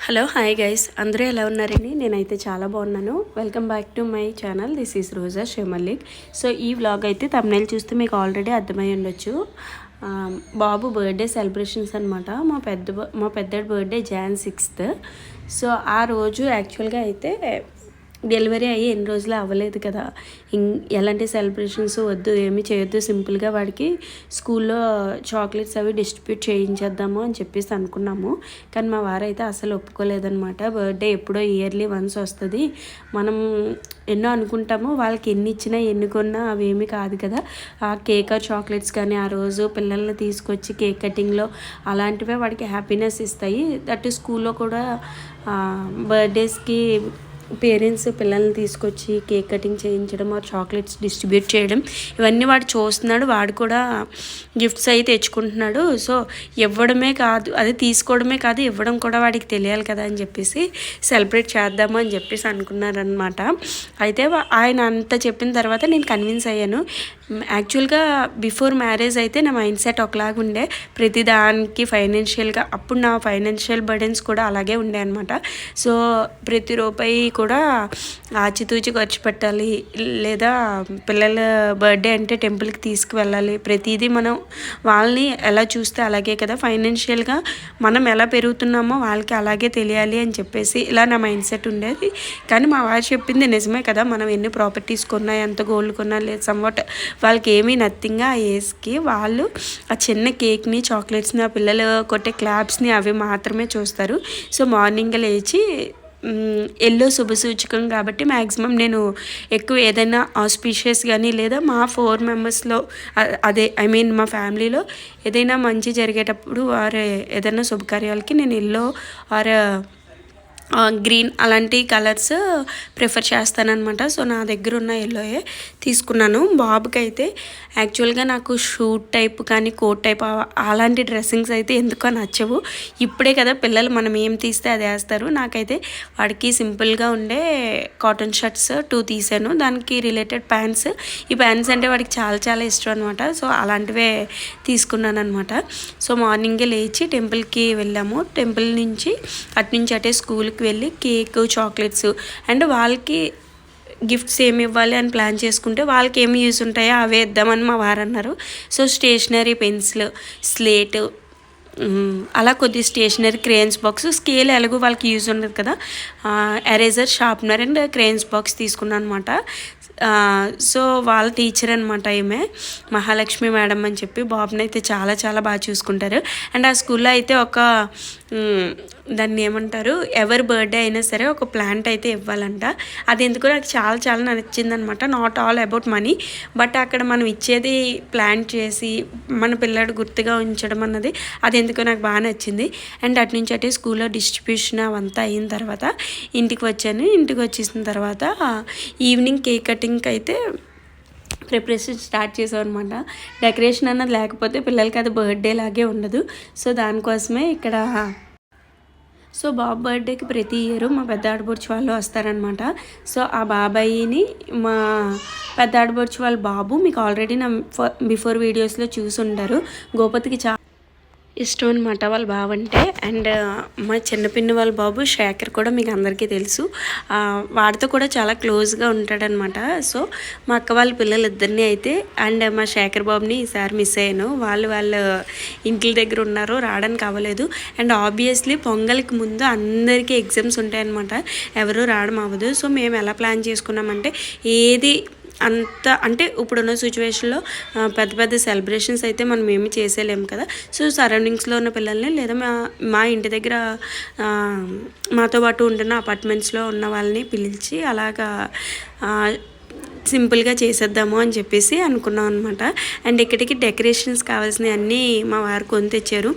Hello hi guys, అందరూ ఎలా ఉన్నారండి? నేనైతే చాలా బాగున్నాను. Welcome back to my channel. This is Roja Shemallik. So ఈ వ్లాగ్ అయితే thumbnail చూస్తే మీకు ఆల్రెడీ అర్థమై ఉండొచ్చు. బాబు బర్త్డే సెలబ్రేషన్స్ అనమాట. మా పెద్దడి బర్త్డే Jan 6th. సో ఆ రోజు యాక్చువల్గా అయితే డెలివరీ అయ్యి ఎన్ని రోజులు అవ్వలేదు కదా, ఎలాంటి సెలబ్రేషన్స్ వద్దు, ఏమీ చేయొద్దు, సింపుల్గా వాడికి స్కూల్లో చాక్లెట్స్ అవి డిస్ట్రిబ్యూట్ చేయించేద్దాము అని చెప్పేసి అనుకున్నాము. కానీ మా వారైతే అసలు ఒప్పుకోలేదనమాట. బర్త్డే ఎప్పుడో ఇయర్లీ వన్స్ వస్తుంది, మనం ఎన్నో అనుకుంటాము, వాళ్ళకి ఎన్ని ఇచ్చినా ఎన్ని కొన్నా అవేమీ కాదు కదా. ఆ కేక్ చాక్లెట్స్ కానీ ఆ రోజు పిల్లల్ని తీసుకొచ్చి కేక్ కటింగ్లో అలాంటివే వాడికి హ్యాపీనెస్ ఇస్తాయి. దట్ స్కూల్లో కూడా బర్త్డేస్కి పేరెంట్స్ పిల్లల్ని తీసుకొచ్చి కేక్ కటింగ్ చేయించడం, ఆ చాక్లెట్స్ డిస్ట్రిబ్యూట్ చేయడం, ఇవన్నీ వాడు చూస్తున్నాడు. వాడు కూడా గిఫ్ట్స్ అయితే తెచ్చుకుంటున్నాడు. సో ఇవ్వడమే కాదు, అది తీసుకోవడమే కాదు, ఇవ్వడం కూడా వాడికి తెలియాలి కదా అని చెప్పేసి సెలబ్రేట్ చేద్దాము అని చెప్పేసి అనుకున్నారనమాట. అయితే ఆయన అంత చెప్పిన తర్వాత నేను కన్విన్స్ అయ్యాను. యాక్చువల్గా బిఫోర్ మ్యారేజ్ అయితే నా మైండ్ సెట్ ఒకలాగా ఉండే, ప్రతిదానికి ఫైనాన్షియల్గా, అప్పుడు నా ఫైనాన్షియల్ బర్డెన్స్ కూడా అలాగే ఉండే అనమాట. సో ప్రతి రూపాయి కూడా ఆచితూచి ఖర్చు పెట్టాలి, లేదా పిల్లల బర్త్డే అంటే టెంపుల్కి తీసుకువెళ్ళాలి, ప్రతిదీ మనం వాళ్ళని ఎలా చూస్తే అలాగే కదా, ఫైనాన్షియల్గా మనం ఎలా పెరుగుతున్నామో వాళ్ళకి అలాగే తెలియాలి అని చెప్పేసి ఇలా నా మైండ్ సెట్ ఉండేది. కానీ మా వారు చెప్పింది నిజమే కదా, మనం ఎన్ని ప్రాపర్టీస్ కొన్నా, ఎంత గోల్డ్ కొన్నా, లేదు సమ్వాట్ వాళ్ళకి ఏమీ నథింగ్గా ఆ ఏజ్కి వాళ్ళు ఆ చిన్న కేక్ని, చాక్లెట్స్ని, ఆ పిల్లలు కొట్టే క్లాప్స్ని అవి మాత్రమే చూస్తారు. సో మార్నింగ్ లేచి ఎల్లో శుభసూచకం కాబట్టి మ్యాక్సిమం నేను ఎక్కువ ఏదైనా ఆస్పీషియస్ కానీ, లేదా మా 4 మెంబర్స్లో అదే మా ఫ్యామిలీలో ఏదైనా మంచి జరిగేటప్పుడు ఆర్ ఏదైనా శుభకార్యాలకి నేను ఎల్లో ఆర్ గ్రీన్ అలాంటి కలర్స్ ప్రిఫర్ చేస్తానన్నమాట. సో నా దగ్గర ఉన్న ఎల్లోయే తీసుకున్నాను. బాబుకి అయితే యాక్చువల్గా నాకు షూట్ టైప్ కానీ కోట్ టైప్ అలాంటి డ్రెస్సింగ్స్ అయితే ఎందుకో నచ్చవు. ఇప్పుడే కదా పిల్లలు మనం ఏం తీస్తే అది వేస్తారు. నాకైతే వాడికి సింపుల్గా ఉండే కాటన్ షర్ట్స్ 2 తీసాను, దానికి రిలేటెడ్ ప్యాంట్స్. ఈ ప్యాంట్స్ అంటే వాడికి చాలా చాలా ఇష్టం అనమాట. సో అలాంటివే తీసుకున్నాను అనమాట. సో మార్నింగే లేచి టెంపుల్కి వెళ్ళాము. టెంపుల్ నుంచి అటే స్కూల్కి వెళ్ళి కేక్, చాక్లెట్స్ అండ్ వాళ్ళకి గిఫ్ట్స్ ఏమి ఇవ్వాలి అని ప్లాన్ చేసుకుంటే వాళ్ళకి ఏమి యూస్ ఉంటాయో అవే ఇద్దామని మా వారు అన్నారు. సో స్టేషనరీ, పెన్సిల్, స్లేట్, అలా కొద్ది స్టేషనరీ, క్రేయన్స్ బాక్స్, స్కేల్ ఎలాగో వాళ్ళకి యూజ్ ఉండదు కదా, eraser, sharpener and crayons box తీసుకున్నాను అనమాట. సో వాళ్ళ టీచర్ అనమాట ఈమె, మహాలక్ష్మి మేడం అని చెప్పి. బాబుని అయితే చాలా చాలా బాగా చూసుకుంటారు. అండ్ ఆ స్కూల్లో అయితే ఒక దాన్ని ఏమంటారు, ఎవరి బర్త్డే అయినా సరే ఒక ప్లాంట్ అయితే ఇవ్వాలంట. అది ఎందుకు నాకు చాలా చాలా నచ్చిందనమాట. Not all about money, but అక్కడ మనం ఇచ్చేది ప్లాంట్ చేసి మన పిల్లడు గుర్తుగా ఉంచడం అన్నది, అది ఎందుకో నాకు బాగా నచ్చింది. అండ్ అటే స్కూల్లో డిస్ట్రిబ్యూషన్ అవంతా అయిన తర్వాత ఇంటికి వచ్చాను. ఇంటికి వచ్చేసిన తర్వాత ఈవినింగ్ కేక్ కటింగ్కి అయితే ప్రిపరేషన్ స్టార్ట్ చేసాం అనమాట. డెకరేషన్ అన్నది లేకపోతే పిల్లలకి అది బర్త్డే లాగే ఉండదు. సో దానికోసమే ఇక్కడ బాబు బర్త్డేకి ప్రతి ఇయర్ మా పెద్ద ఆడబడుచు వాళ్ళు వస్తారనమాట. సో ఆ బాబాయిని మా పెద్ద ఆడబడుచు వాళ్ళ బాబు మీకు ఆల్రెడీ నా బిఫోర్ వీడియోస్లో చూసి ఉంటారు. గోపతికి చాలా ఇష్టం అనమాట వాళ్ళ బాబు అంటే. అండ్ మా చిన్నపిన్ని వాళ్ళ బాబు శేఖర్ కూడా మీకు అందరికీ తెలుసు, వాడితో కూడా చాలా క్లోజ్గా ఉంటాడనమాట. సో మా అక్క వాళ్ళ పిల్లలు ఇద్దరిని అయితే అండ్ మా శేఖర్ బాబుని ఈసారి మిస్ అయ్యాను. వాళ్ళ ఇంటి దగ్గర ఉన్నారు, రావడానికి అవ్వలేదు. అండ్ ఆబ్వియస్లీ పొంగల్కి ముందు అందరికీ ఎగ్జామ్స్ ఉంటాయన్నమాట, ఎవరు రావడం అవ్వదు. సో మేము ఎలా ప్లాన్ చేసుకున్నామంటే, ఏది అంత అంటే ఇప్పుడున్న సిచ్యువేషన్లో పెద్ద పెద్ద సెలబ్రేషన్స్ అయితే మనం ఏమి చేసేలేము కదా. సో సరౌండింగ్స్లో ఉన్న పిల్లల్ని, లేదా మా ఇంటి దగ్గర మాతో పాటు ఉంటున్న అపార్ట్మెంట్స్లో ఉన్న వాళ్ళని పిలిచి అలాగా సింపుల్గా చేసేద్దాము అని చెప్పేసి అనుకున్నాం అనమాట. అండ్ ఇక్కడికి డెకరేషన్స్ కావాల్సినవి అన్నీ మా వారు కొని తెచ్చారు.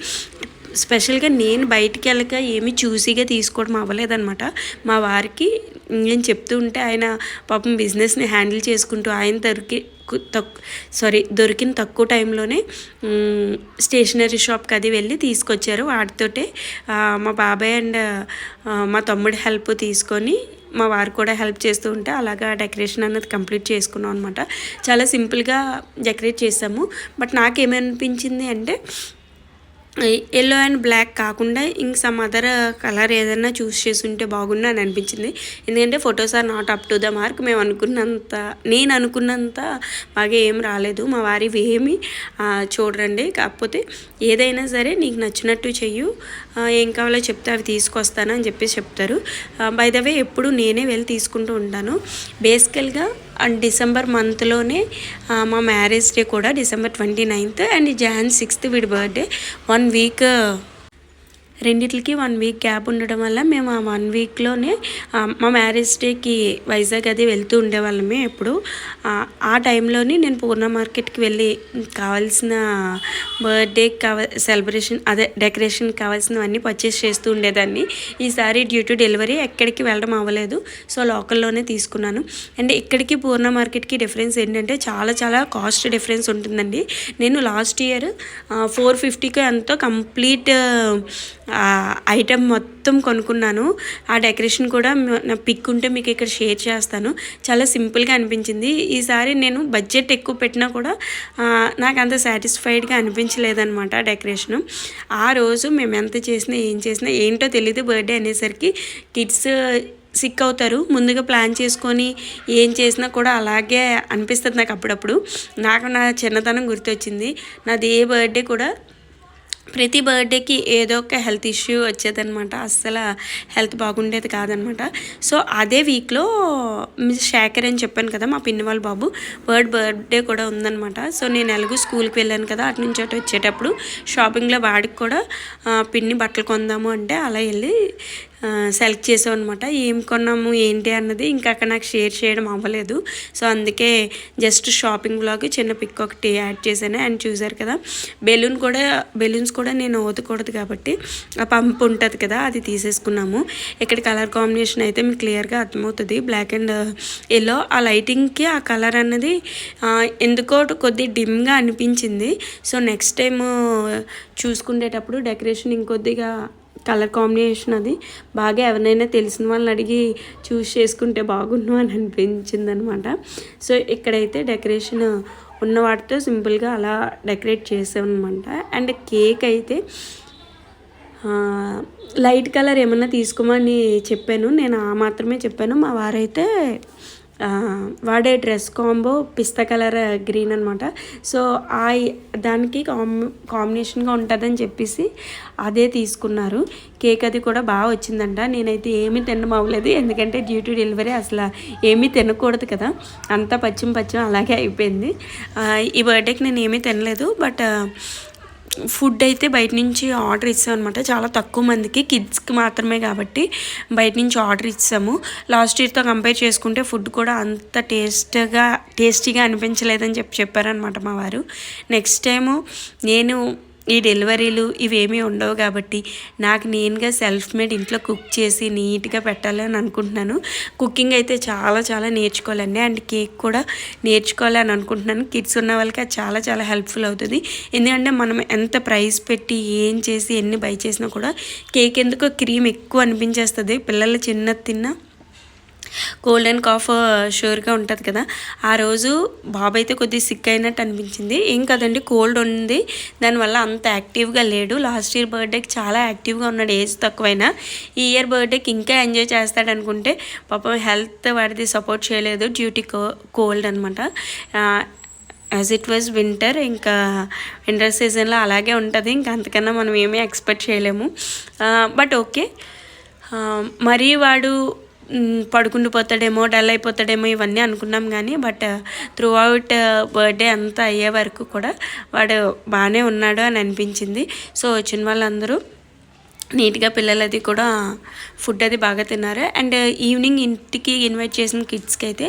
స్పెషల్గా నేను బయటికి వెళ్ళక ఏమీ చూసిగా తీసుకోవడం అవ్వలేదన్నమాట. మా వారికి నేను చెప్తూ ఉంటే ఆయన పాపం బిజినెస్ని హ్యాండిల్ చేసుకుంటూ ఆయన దొరికిన తక్కువ టైంలోనే స్టేషనరీ షాప్కి అది వెళ్ళి తీసుకొచ్చారు. వాటితోటే మా బాబాయ్ అండ్ మా తమ్ముడి హెల్ప్ తీసుకొని మా వారు కూడా హెల్ప్ చేస్తూ ఉంటే అలాగా డెకరేషన్ అన్నది కంప్లీట్ చేసుకున్నాం అనమాట. చాలా సింపుల్గా డెకరేట్ చేసాము. బట్ నాకేమనిపించింది అంటే, ఎల్లో అండ్ బ్లాక్ కాకుండా ఇంక సమ్ అదర్ కలర్ ఏదైనా చూస్ చేసి ఉంటే బాగుండు అని అనిపించింది. ఎందుకంటే photos are not up to the mark. నేను అనుకున్నంత బాగా ఏం రాలేదు. మా వారివి ఏమి చూడండి. కాకపోతే ఏదైనా సరే నీకు నచ్చినట్టు చెయ్యు, ఏం కావాలో చెప్తే అవి తీసుకొస్తాను అని చెప్పేసి చెప్తారు. బై ద వే ఎప్పుడు నేనే వెళ్ళి తీసుకుంటూ ఉంటాను. బేసికల్గా అండ్ డిసెంబర్ మంత్లోనే మా మ్యారేజ్ డే కూడా December 29th and Jan 6th వీడి బర్త్డే. 1 వీక్ రెండిట్లకి 1 వీక్ గ్యాప్ ఉండడం వల్ల మేము ఆ 1 వీక్లోనే మా మ్యారేజ్ డేకి వైజాగ్ అది వెళ్తూ ఉండేవాళ్ళమే. ఎప్పుడు ఆ టైంలోని నేను పూర్ణ మార్కెట్కి వెళ్ళి కావాల్సిన బర్త్డేకి సెలబ్రేషన్ డెకరేషన్ కావాల్సినవన్నీ పర్చేస్ చేస్తూ ఉండేదాన్ని. ఈసారి డ్యూ టు డెలివరీ ఎక్కడికి వెళ్ళడం అవ్వలేదు. సో లోకల్లోనే తీసుకున్నాను. అండ్ ఇక్కడికి పూర్ణ మార్కెట్కి డిఫరెన్స్ ఏంటంటే చాలా కాస్ట్ డిఫరెన్స్ ఉంటుందండి. నేను లాస్ట్ ఇయర్ 450కి ఎంతో కంప్లీట్ ఐటెం మొత్తం కొనుక్కున్నాను. ఆ డెకరేషన్ కూడా నా పిక్ ఉంటే మీకు ఇక్కడ షేర్ చేస్తాను. చాలా సింపుల్గా అనిపించింది. ఈసారి నేను బడ్జెట్ ఎక్కువ పెట్టినా కూడా నాకు అంత సాటిస్ఫైడ్గా అనిపించలేదన్నమాట డెకరేషను. ఆ రోజు మేము ఎంత చేసినా ఏం చేసినా ఏంటో తెలియదు, బర్త్డే అనేసరికి కిడ్స్ సిక్ అవుతారు. ముందుగా ప్లాన్ చేసుకొని ఏం చేసినా కూడా అలాగే అనిపిస్తుంది నాకు. అప్పుడప్పుడు నాకు నా చిన్నతనం గుర్తొచ్చింది. నాది ఏ బర్త్డే కూడా ప్రతి బర్త్డేకి ఏదో ఒక హెల్త్ ఇష్యూ వచ్చేదనమాట. అస్సలు హెల్త్ బాగుండేది కాదనమాట. సో అదే వీక్లో మిస్ శేఖర్ అని చెప్పాను కదా, మా పిన్ని వాళ్ళ బాబు బర్త్డే కూడా ఉందనమాట. సో నేను ఎలాగో స్కూల్కి వెళ్ళాను కదా, అటు నుంచి అటు వచ్చేటప్పుడు షాపింగ్లో వాడికి కూడా పిన్ని బట్టలు కొందాము అంటే అలా వెళ్ళి సెలెక్ట్ చేసాం అనమాట. ఏం కొన్నాము ఏంటి అన్నది ఇంకా అక్కడ నాకు షేర్ చేయడం అవ్వలేదు. సో అందుకే జస్ట్ షాపింగ్ బ్లాగ్ చిన్న పిక్ ఒకటి యాడ్ చేశాను. అండ్ చూసారు కదా, బెలూన్స్ కూడా నేను ఓదకూడదు కాబట్టి ఆ పంప్ ఉంటుంది కదా, అది తీసేసుకున్నాము. ఇక్కడ కలర్ కాంబినేషన్ అయితే మీకు క్లియర్గా అర్థమవుతుంది. Black and yellow. ఆ లైటింగ్కి ఆ కలర్ అన్నది ఎందుకో కొద్ది డిమ్గా అనిపించింది. సో నెక్స్ట్ టైం చూసుకునేటప్పుడు డెకరేషన్ ఇంకొద్దిగా కలర్ కాంబినేషన్ అది బాగా ఎవరినైనా తెలిసిన వాళ్ళని అడిగి చూస్ చేసుకుంటే బాగుండు అని అనిపించింది అనమాట. సో ఇక్కడైతే డెకరేషన్ ఉన్న వాటితో సింపుల్గా అలా డెకరేట్ చేసామన్నమాట. అండ్ కేక్ అయితే లైట్ కలర్ ఏమన్నా తీసుకోమని చెప్పాను. నేను ఆ మాత్రమే చెప్పాను. మా వారైతే వాడే డ్రెస్ కాంబో పిస్తా కలర్ గ్రీన్ అనమాట. సో దానికి కాంబినేషన్గా ఉంటుందని చెప్పేసి అదే తీసుకున్నారు. కేక్ అది కూడా బాగా వచ్చిందంట. నేనైతే ఏమీ తినడం అవ్వలేదు, ఎందుకంటే డ్యూ టు డెలివరీ అసలు ఏమీ తినకూడదు కదా, అంతా పచ్చిం అలాగే అయిపోయింది. ఈ బర్త్డేకి నేను ఏమీ తినలేదు. బట్ ఫుడ్ అయితే బయట నుంచి ఆర్డర్ ఇచ్చాం అనమాట. చాలా తక్కువ మందికి, కిడ్స్కి మాత్రమే కాబట్టి బయట నుంచి ఆర్డర్ ఇచ్చాము. లాస్ట్ ఇయర్తో కంపేర్ చేసుకుంటే ఫుడ్ కూడా అంత టేస్టీగా అనిపించలేదని చెప్పారనమాట మా వారు. నెక్స్ట్ టైము నేను ఈ డెలివరీలు ఇవేమీ ఉండవు కాబట్టి నాకు నేనుగా సెల్ఫ్ మేడ్ ఇంట్లో కుక్ చేసి నీట్గా పెట్టాలని అనుకుంటున్నాను. కుకింగ్ అయితే చాలా నేర్చుకోవాలండి. అండ్ కేక్ కూడా నేర్చుకోవాలని అనుకుంటున్నాను. కిడ్స్ ఉన్న వాళ్ళకి అది చాలా హెల్ప్ఫుల్ అవుతుంది. ఎందుకంటే మనం ఎంత ప్రైస్ పెట్టి ఏం చేసి ఎన్ని బై చేసినా కూడా కేక్ ఎందుకో క్రీమ్ ఎక్కువ అనిపించేస్తుంది. పిల్లలు చిన్నది తిన్నా కోల్డ్ అండ్ కాఫ్ షూర్గా ఉంటుంది కదా. ఆ రోజు బాబు అయితే కొద్దిగా సిక్ అయినట్టు అనిపించింది. ఏం కదండి, కోల్డ్ ఉంది, దానివల్ల అంత యాక్టివ్గా లేడు. లాస్ట్ ఇయర్ బర్త్డేకి చాలా యాక్టివ్గా ఉన్నాడు, ఏజ్ తక్కువైనా. ఈ ఇయర్ బర్త్డేకి ఇంకా ఎంజాయ్ చేస్తాడు అనుకుంటే పాపం హెల్త్ వాడిది సపోర్ట్ చేయలేదు డ్యూ టు కోల్డ్ అనమాట. యాజ్ ఇట్ వాజ్ వింటర్, ఇంకా వింటర్ సీజన్లో అలాగే ఉంటుంది. ఇంకా అంతకన్నా మనం ఏమీ ఎక్స్పెక్ట్ చేయలేము. బట్ ఓకే, మరీ వాడు పడుకుండిపోతాడేమో, డల్ అయిపోతాడేమో ఇవన్నీ అనుకున్నాం. కానీ బట్ త్రూ అవుట్ బర్త్డే అంతా అయ్యే వరకు కూడా వాడు బాగానే ఉన్నాడు అని అనిపించింది. సో వచ్చిన వాళ్ళందరూ నీట్గా పిల్లలది కూడా ఫుడ్ అది బాగా తిన్నారు. అండ్ ఈవినింగ్ ఇంటికి ఇన్వైట్ చేసిన కిడ్స్కి అయితే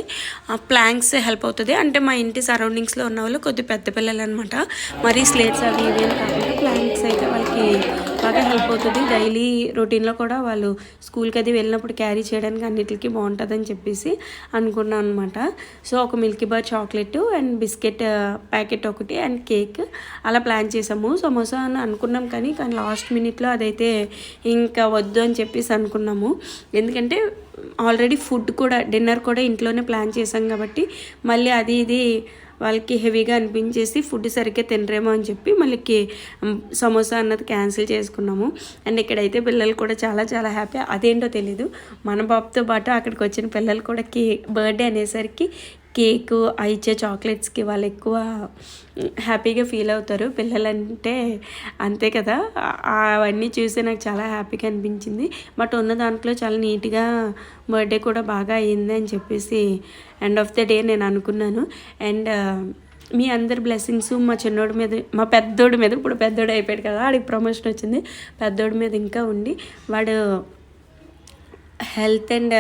ప్లాంక్స్ హెల్ప్ అవుతుంది. అంటే మా ఇంటి సరౌండింగ్స్లో ఉన్న వాళ్ళు కొద్ది పెద్ద పిల్లలు అనమాట. మరీ స్లేట్స్ అవి ఇవేం కాకుండా ప్లాంక్స్ అయితే వాళ్ళకి బాగా హెల్ప్ అవుతుంది. డైలీ రొటీన్లో కూడా వాళ్ళు స్కూల్కి అది వెళ్ళినప్పుడు క్యారీ చేయడానికి అన్నిటికీ బాగుంటుందని చెప్పేసి అనుకున్నాను అనమాట. సో ఒక Milky bar chocolate and biscuit packet ఒకటి అండ్ కేక్ అలా ప్లాన్ చేసాము. సమోసా అని అనుకున్నాం కానీ లాస్ట్ మినిట్లో అదైతే ఇంకా వద్దు అని చెప్పేసి అనుకున్నాము. ఎందుకంటే ఆల్రెడీ ఫుడ్ కూడా డిన్నర్ కూడా ఇంట్లోనే ప్లాన్ చేసాం కాబట్టి మళ్ళీ అది ఇది వాళ్ళకి హెవీగా అనిపించేసి ఫుడ్ సరిగ్గా తినరేమో అని చెప్పి మళ్ళీ సమోసా అన్నది క్యాన్సిల్ చేసుకున్నాము. అండ్ ఇక్కడైతే పిల్లలు కూడా చాలా చాలా హ్యాపీ. అదేంటో తెలీదు, మన బాబుతో పాటు అక్కడికి వచ్చిన పిల్లలు కూడా బర్త్డే అనేసరికి కేకు ఇచ్చే చాక్లెట్స్కి వాళ్ళు ఎక్కువ హ్యాపీగా ఫీల్ అవుతారు. పిల్లలంటే అంతే కదా. అవన్నీ చూసి నాకు చాలా హ్యాపీగా అనిపించింది. బట్ ఉన్న దాంట్లో చాలా నీట్గా బర్త్డే కూడా బాగా అయింది అని చెప్పేసి ఎండ్ ఆఫ్ ద డే నేను అనుకున్నాను. అండ్ మీ అందరి బ్లెస్సింగ్స్ మా చిన్నోడి మీద, మా పెద్దోడి మీద, ఇప్పుడు పెద్దోడు అయిపోయాడు కదా, వాడికి ప్రమోషన్ వచ్చింది, పెద్దోడి మీద ఇంకా ఉండి వాడు హెల్త్ అండ్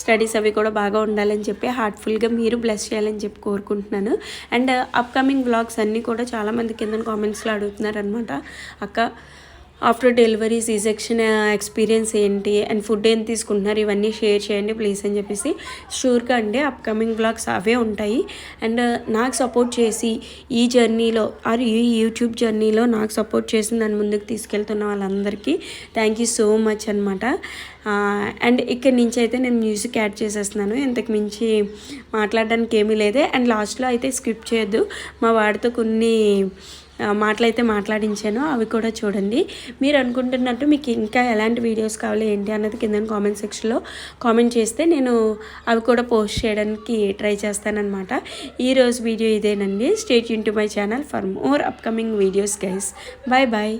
స్టడీస్ అవి కూడా బాగా ఉండాలని చెప్పి హార్ట్ఫుల్గా మీరు బ్లెస్ చేయాలని చెప్పి కోరుకుంటున్నాను. అండ్ అప్కమింగ్ వ్లాగ్స్ అన్నీ కూడా చాలామంది కింద కామెంట్స్లో అడుగుతున్నారు అనమాట, అక్క after delivery C section experience ఏంటి అండ్ ఫుడ్ ఏం తీసుకుంటున్నారు, ఇవన్నీ షేర్ చేయండి ప్లీజ్ అని చెప్పేసి. షూర్గా అండి, అప్కమింగ్ బ్లాగ్స్ అవే ఉంటాయి. అండ్ నాకు సపోర్ట్ చేసి ఈ జర్నీలో ఈ యూట్యూబ్ జర్నీలో నాకు సపోర్ట్ చేసి నన్ను ముందుకు తీసుకెళ్తున్న వాళ్ళందరికీ థ్యాంక్ యూ సో మచ్ అనమాట. అండ్ ఇక్కడి నుంచి అయితే నేను మ్యూజిక్ యాడ్ చేసేస్తున్నాను, ఇంతకు మించి మాట్లాడడానికి ఏమీ లేదే. అండ్ లాస్ట్లో అయితే స్కిప్ చేయొద్దు, మా వాడితో కొన్ని మాటలైతే మాట్లాడించాను, అవి కూడా చూడండి. మీరు అనుకుంటున్నట్టు మీకు ఇంకా ఎలాంటి వీడియోస్ కావాలి ఏంటి అన్నది కింద కామెంట్ సెక్షన్లో కామెంట్ చేస్తే నేను అవి కూడా పోస్ట్ చేయడానికి ట్రై చేస్తానన్నమాట. ఈరోజు వీడియో ఇదేనండి. Stay tune to my channel for more upcoming videos guys. Bye bye.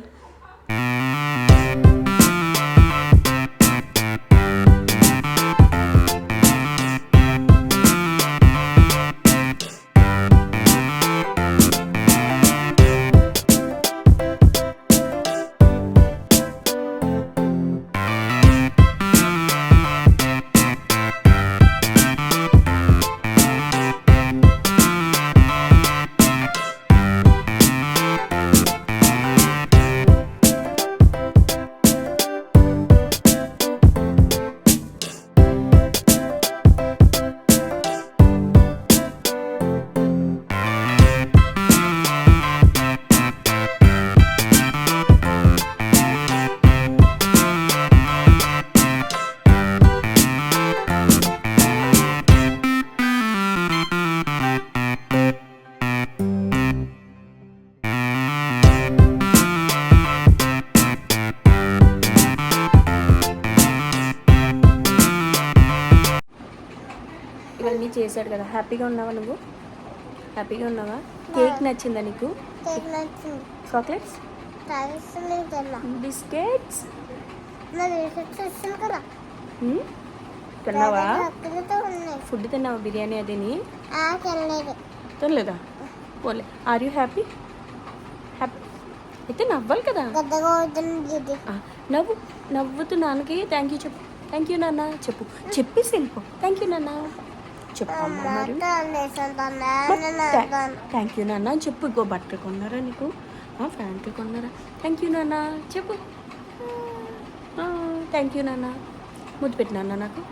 ఇవన్నీ చేశాడు కదా, హ్యాపీగా ఉన్నావా నువ్వు? హ్యాపీగా ఉన్నావా? కేక్ నచ్చిందా నీకు? చాక్లెట్స్, బిస్కెట్స్ తిన్నావా? ఫుడ్ తిన్నావా? బిర్యానీ అదిని తినలేదా? పోలే. Are you happy? హ్యాపీ అయితే నవ్వాలి కదా. నవ్వుతూ నాన్నకి థ్యాంక్ యూ చెప్పు. థ్యాంక్ యూ నాన్న చెప్పు. చెప్పేసి వెళ్ళిపో. థ్యాంక్ యూ నాన్న చెప్పు. థ్యాంక్ యూ నాన్న అని చెప్పు. ఇంకో బట్టలు కొన్నారా నీకు? ఫ్యాంట్లు కొన్నారా? థ్యాంక్ యూ నాన్న చెప్పు. థ్యాంక్ యూ నాన్న. ముద్దు పెట్టినా నాకు.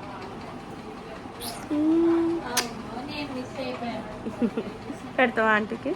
పెడతావా ఆంటీకి?